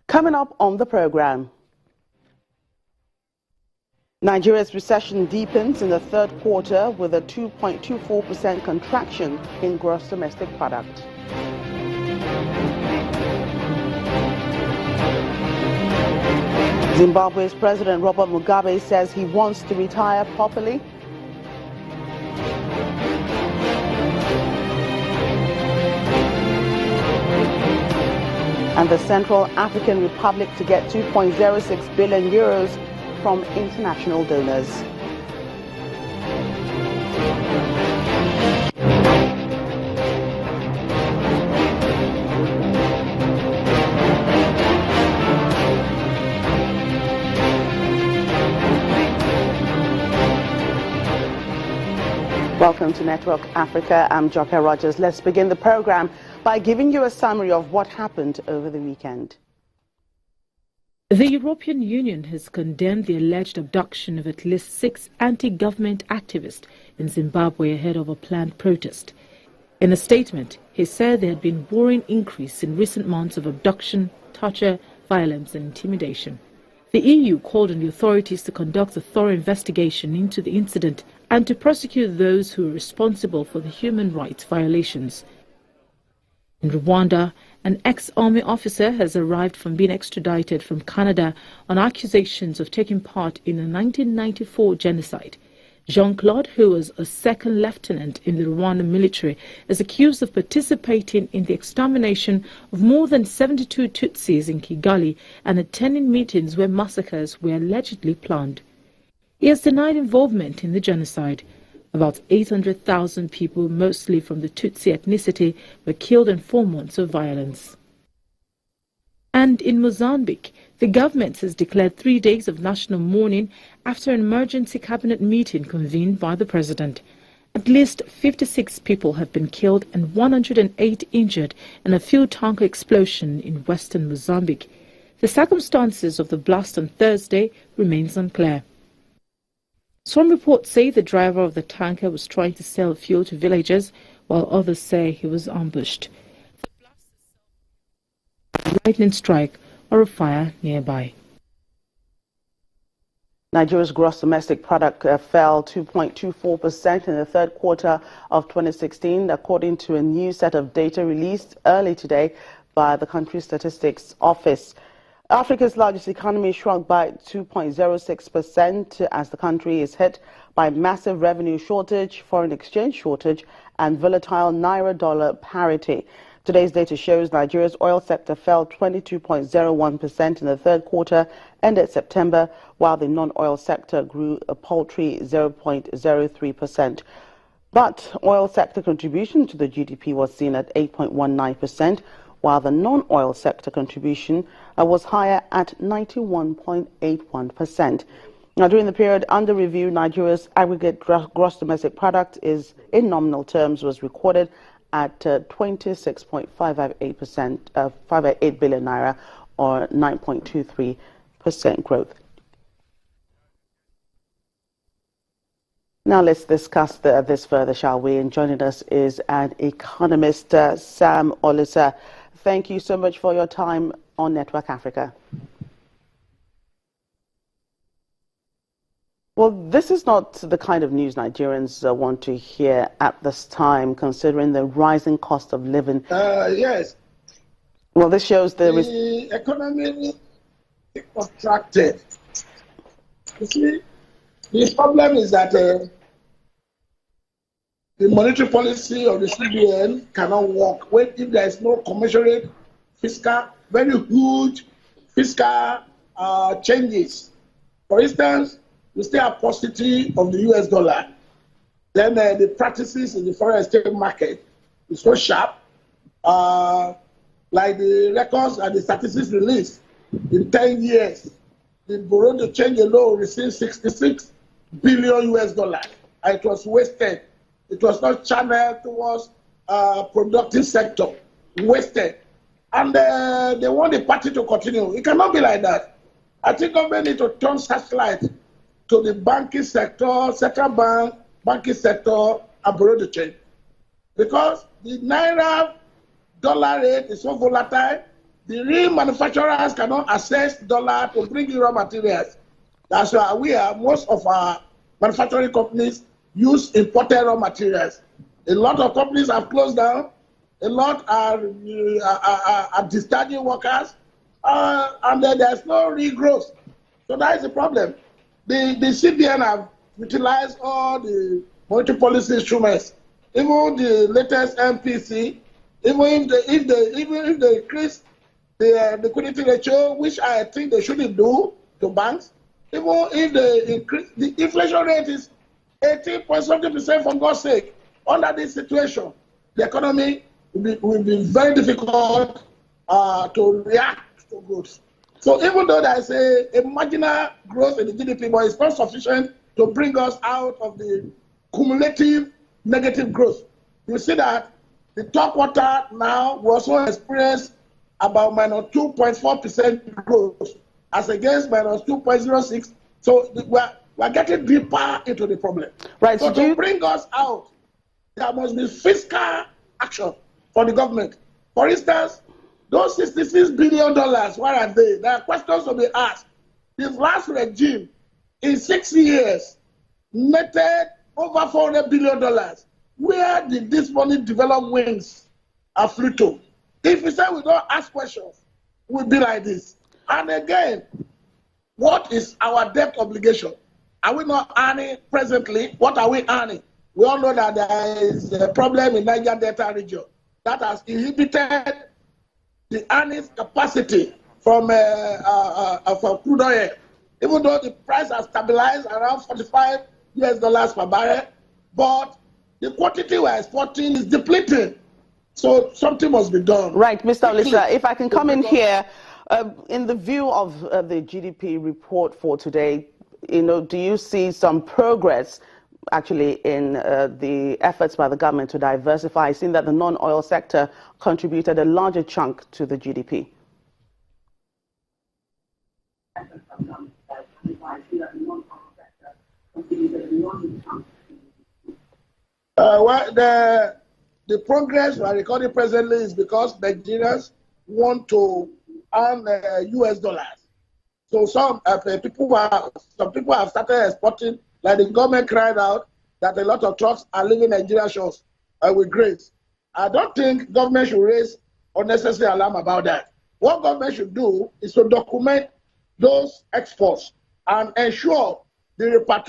Coming up on the program, Nigeria's recession deepens in the third quarter with a 2.24% contraction in gross domestic product. Zimbabwe's President Robert Mugabe says he wants to retire properly. And the Central African Republic to get 2.06 billion euros from international donors. Welcome to Network Africa. I'm Joke Rogers. Let's begin the program by giving you a summary of what happened over the weekend. The European Union has condemned the alleged abduction of at least 6 anti-government activists in Zimbabwe ahead of a planned protest. In a statement, he said there had been worrying increase in recent months of abduction, torture, violence and intimidation. The EU called on the authorities to conduct a thorough investigation into the incident and to prosecute those who are responsible for the human rights violations. In Rwanda, an ex-army officer has arrived from being extradited from Canada on accusations of taking part in the 1994 genocide. Jean-Claude, who was a second lieutenant in the Rwandan military, is accused of participating in the extermination of more than 72 Tutsis in Kigali and attending meetings where massacres were allegedly planned. He has denied involvement in the genocide. About 800,000 people, mostly from the Tutsi ethnicity, were killed in 4 months of violence. And in Mozambique, the government has declared 3 days of national mourning after an emergency cabinet meeting convened by the president. At least 56 people have been killed and 108 injured in a fuel tanker explosion in western Mozambique. The circumstances of the blast on Thursday remains unclear. Some reports say the driver of the tanker was trying to sell fuel to villagers, while others say he was ambushed. The blast is a lightning strike or a fire nearby. Nigeria's gross domestic product fell 2.24% in the third quarter of 2016, according to a new set of data released early today by the country's statistics office. Africa's largest economy shrunk by 2.06% as the country is hit by massive revenue shortage, foreign exchange shortage, and volatile naira-dollar parity. Today's data shows Nigeria's oil sector fell 22.01% in the third quarter, ended September, while the non-oil sector grew a paltry 0.03%. But oil sector contribution to the GDP was seen at 8.19%, while the non-oil sector contribution was higher at 91.81%. Now, during the period under review, Nigeria's aggregate gross domestic product in nominal terms was recorded at 26.588 billion naira, or 9.23% growth. Now let's discuss this further, shall we? And joining us is an economist, Sam Olisa. Thank you so much for your time on Network Africa. Well, this is not the kind of news Nigerians want to hear at this time, considering the rising cost of living. Yes. Well, this shows the economy contracted. You see, the problem is that the monetary policy of the CBN cannot work if there is no commensurate fiscal, very huge fiscal changes. For instance, you still have paucity of the US dollar. Then the practices in the foreign exchange market is so sharp, like the records and the statistics released in 10 years. The Bureau de Change alone received 66 billion US dollars. And it was wasted. It was not channeled towards productive sector, wasted. And they want the party to continue. It cannot be like that. I think government need to turn searchlight to the banking sector, central bank, banking sector, and Bureau de Change. Because the naira dollar rate is so volatile, The real manufacturers cannot access dollar to bring in raw materials. That's why most of our manufacturing companies use imported raw materials. A lot of companies have closed down. A lot are discharging workers, and there's no real growth. So that is the problem. The CBN have utilized all the monetary policy instruments, even the latest MPC. Even if they increase the liquidity ratio, which I think they shouldn't do to banks, even if they increase the inflation rate is 18.something% for God's sake. Under this situation, the economy will be very difficult to react to growth. So even though there is a marginal growth in the GDP, but it's not sufficient to bring us out of the cumulative negative growth. You see that the top quarter now will also experience about minus 2.4% growth as against minus 2.06. So we're getting deeper into the problem. Right. So to bring us out, there must be fiscal action for the government. For instance, those $66 billion, where are they? There are questions to be asked. This last regime, in 6 years, netted over $400 billion. Where did this money develop wings and flew to? If we say we don't ask questions, we'll be like this. And again, what is our debt obligation? Are we not earning presently? What are we earning? We all know that there is a problem in Niger Delta region that has inhibited the earnings capacity from crude oil. Even though the price has stabilized around $45 per barrel, but the quantity we're exporting is depleting. So something must be done. Right, Mr. Olisa, if I can come in here, in the view of the GDP report for today, do you see some progress actually in the efforts by the government to diversify? Seeing that the non-oil sector contributed a larger chunk to the GDP. Well, the progress we are recording presently is because Nigerians want to earn US dollars. So some people have started exporting, like the government cried out that a lot of trucks are leaving Nigeria shores with grains. I don't think government should raise unnecessary alarm about that. What government should do is to document those exports and ensure the repatriation